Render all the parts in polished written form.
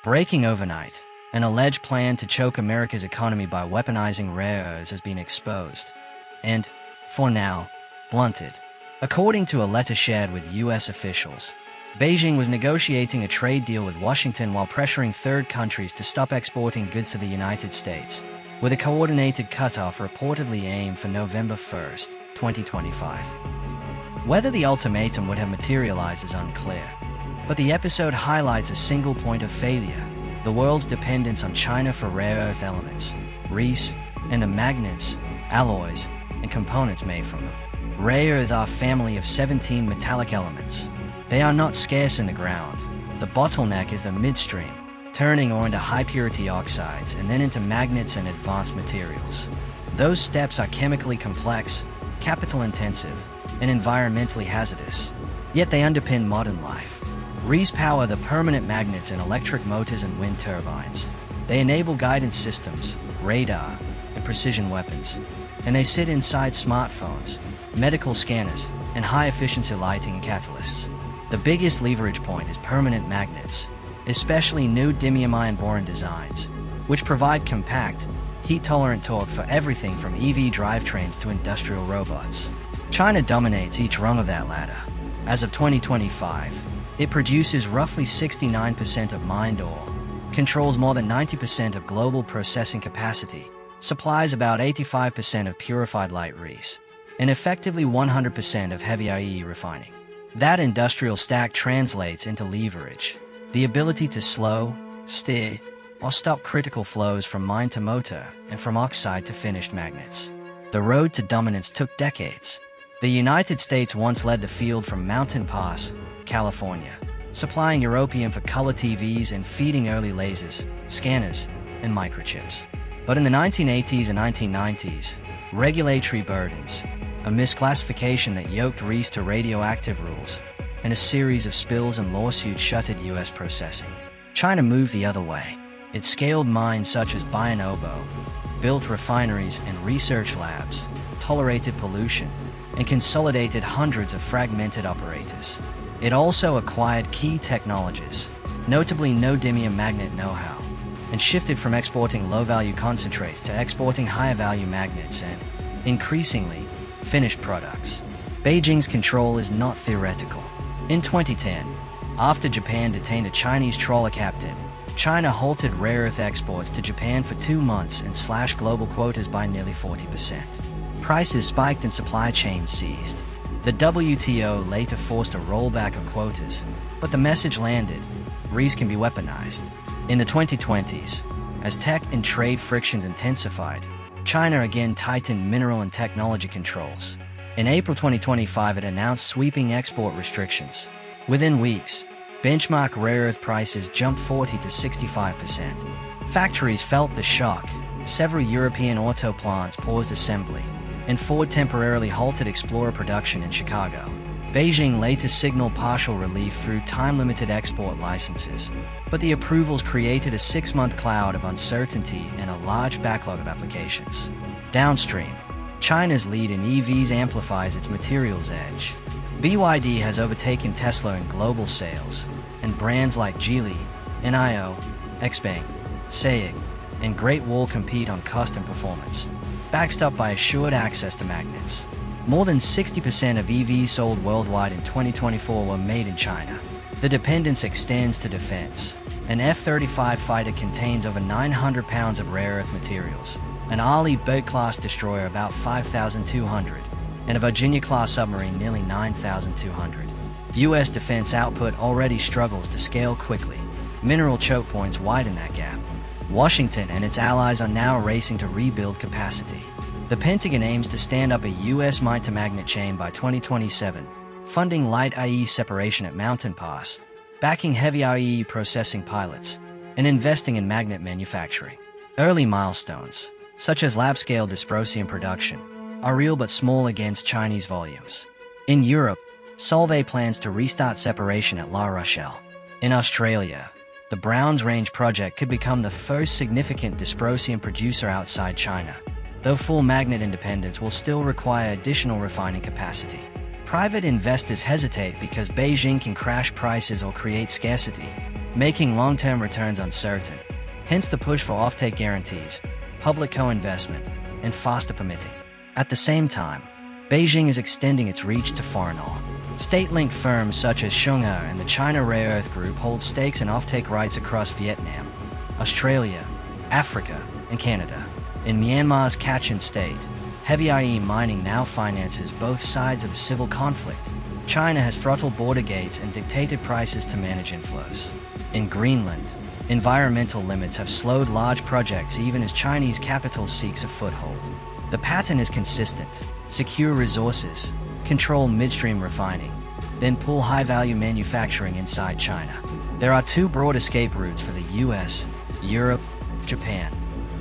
breaking overnight. An alleged plan to choke America's economy by weaponizing rare earths has been exposed and, for now, blunted. According to a letter shared with U.S. officials, Beijing was negotiating a trade deal with Washington while pressuring third countries to stop exporting goods to the United States, with a coordinated cutoff reportedly aimed for November 1, 2025. Whether the ultimatum would have materialized is unclear, but the episode highlights a single point of failure: the world's dependence on China for rare earth elements, REEs, and the magnets, alloys, and components made from them. Rare earths are a family of 17 metallic elements. They are not scarce in the ground. The bottleneck is the midstream, turning ore into high-purity oxides and then into magnets and advanced materials. Those steps are chemically complex, capital-intensive, and environmentally hazardous, yet they underpin modern life. REEs power the permanent magnets in electric motors and wind turbines. They enable guidance systems, radar, and precision weapons, and they sit inside smartphones, medical scanners, and high-efficiency lighting and catalysts. The biggest leverage point is permanent magnets, especially new dimming-ion boron designs, which provide compact, heat-tolerant torque for everything from EV drivetrains to industrial robots. China dominates each rung of that ladder. As of 2025, it produces roughly 69% of mined ore, controls more than 90% of global processing capacity, supplies about 85% of purified light REEs, and effectively 100% of heavy IE refining. That industrial stack translates into leverage, the ability to slow, steer, or stop critical flows from mine to motor and from oxide to finished magnets. The road to dominance took decades. The United States once led the field from Mountain Pass, California, supplying europium for color TVs and feeding early lasers, scanners, and microchips. But in the 1980s and 1990s, regulatory burdens, a misclassification that yoked REEs to radioactive rules, and a series of spills and lawsuits shuttered U.S. processing. China moved the other way. It scaled mines such as Bayan-Obo, built refineries and research labs, tolerated pollution, and consolidated hundreds of fragmented operators. It also acquired key technologies, notably neodymium magnet know-how, and shifted from exporting low-value concentrates to exporting higher-value magnets and, increasingly, finished products. Beijing's control is not theoretical. In 2010, after Japan detained a Chinese trawler captain, China halted rare earth exports to Japan for 2 months and slashed global quotas by nearly 40%. Prices spiked and supply chains seized. The WTO later forced a rollback of quotas, but the message landed: REEs can be weaponized. In the 2020s, as tech and trade frictions intensified, China again tightened mineral and technology controls. In April 2025, it announced sweeping export restrictions. Within weeks, benchmark rare earth prices jumped 40 to 65%. Factories felt the shock. Several European auto plants paused assembly, and Ford temporarily halted Explorer production in Chicago. Beijing later signaled partial relief through time-limited export licenses, but the approvals created a 6-month cloud of uncertainty and a large backlog of applications. Downstream, China's lead in EVs amplifies its materials edge. BYD has overtaken Tesla in global sales, and brands like Geely, NIO, XPeng, SAIC, and Great Wall compete on cost and performance, backed up by assured access to magnets. More than 60% of EVs sold worldwide in 2024 were made in China. The dependence extends to defense. An F-35 fighter contains over 900 pounds of rare earth materials, an Arleigh-Burke-class destroyer about 5,200, and a Virginia-class submarine nearly 9,200. U.S. defense output already struggles to scale quickly. Mineral choke points widen that gap. Washington and its allies are now racing to rebuild capacity. The Pentagon aims to stand up a U.S. mine-to-magnet chain by 2027, funding light IE separation at Mountain Pass, backing heavy IE processing pilots, and investing in magnet manufacturing. Early milestones, such as lab-scale dysprosium production, are real but small against Chinese volumes. In Europe, Solvay plans to restart separation at La Rochelle. In Australia, the Browns Range project could become the first significant dysprosium producer outside China, though full magnet independence will still require additional refining capacity. Private investors hesitate because Beijing can crash prices or create scarcity, making long-term returns uncertain. Hence the push for offtake guarantees, public co-investment, and faster permitting. At the same time, Beijing is extending its reach to foreign oil. State-linked firms such as Shunghe and the China Rare Earth Group hold stakes and offtake rights across Vietnam, Australia, Africa, and Canada. In Myanmar's Kachin state, heavy IE mining now finances both sides of a civil conflict. China has throttled border gates and dictated prices to manage inflows. In Greenland, environmental limits have slowed large projects even as Chinese capital seeks a foothold. The pattern is consistent: secure resources, control midstream refining, then pull high-value manufacturing inside China. There are two broad escape routes for the US, Europe, Japan,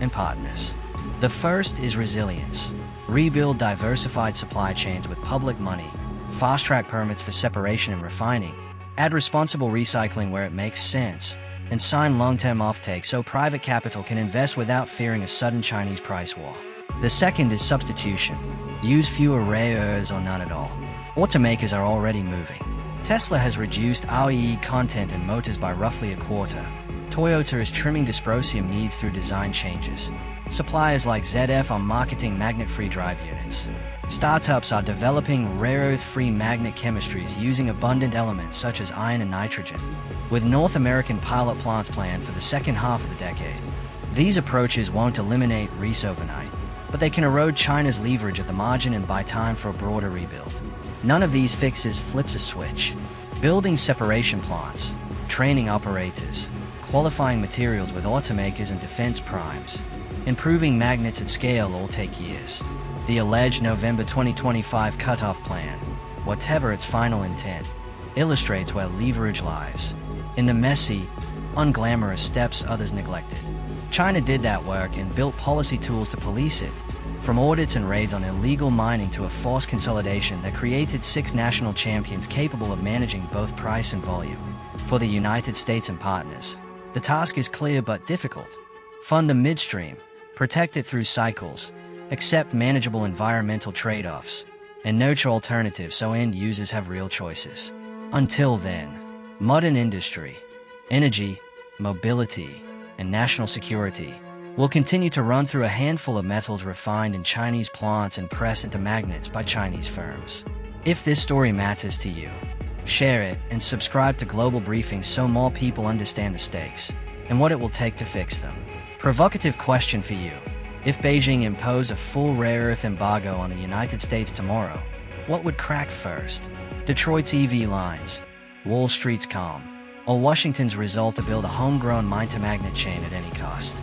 and partners. The first is resilience. Rebuild diversified supply chains with public money, fast-track permits for separation and refining, add responsible recycling where it makes sense, and sign long-term offtake so private capital can invest without fearing a sudden Chinese price war. The second is substitution. Use fewer rare earths or none at all. Automakers are already moving. Tesla has reduced REE content in motors by roughly a quarter. Toyota is trimming dysprosium needs through design changes. Suppliers like ZF are marketing magnet-free drive units. Startups are developing rare earth-free magnet chemistries using abundant elements such as iron and nitrogen, with North American pilot plants planned for the second half of the decade. These approaches won't eliminate REEs overnight, but they can erode China's leverage at the margin and buy time for a broader rebuild. None of these fixes flips a switch. Building separation plants, training operators, qualifying materials with automakers and defense primes, improving magnets at scale all take years. The alleged November 2025 cutoff plan, whatever its final intent, illustrates where leverage lies. In the messy, unglamorous steps others neglected. China did that work and built policy tools to police it, from audits and raids on illegal mining to a forced consolidation that created 6 national champions capable of managing both price and volume. For the United States and partners, the task is clear but difficult. Fund the midstream, protect it through cycles, accept manageable environmental trade-offs, and nurture alternatives so end users have real choices. Until then, modern industry, energy, mobility, and national security will continue to run through a handful of metals refined in Chinese plants and pressed into magnets by Chinese firms. If this story matters to you, share it and subscribe to Global Briefing so more people understand the stakes and what it will take to fix them. Provocative question for you. If Beijing imposed a full rare earth embargo on the United States tomorrow, what would crack first? Detroit's EV lines, Wall Street's calm, or Washington's resolve to build a homegrown mine-to-magnet chain at any cost?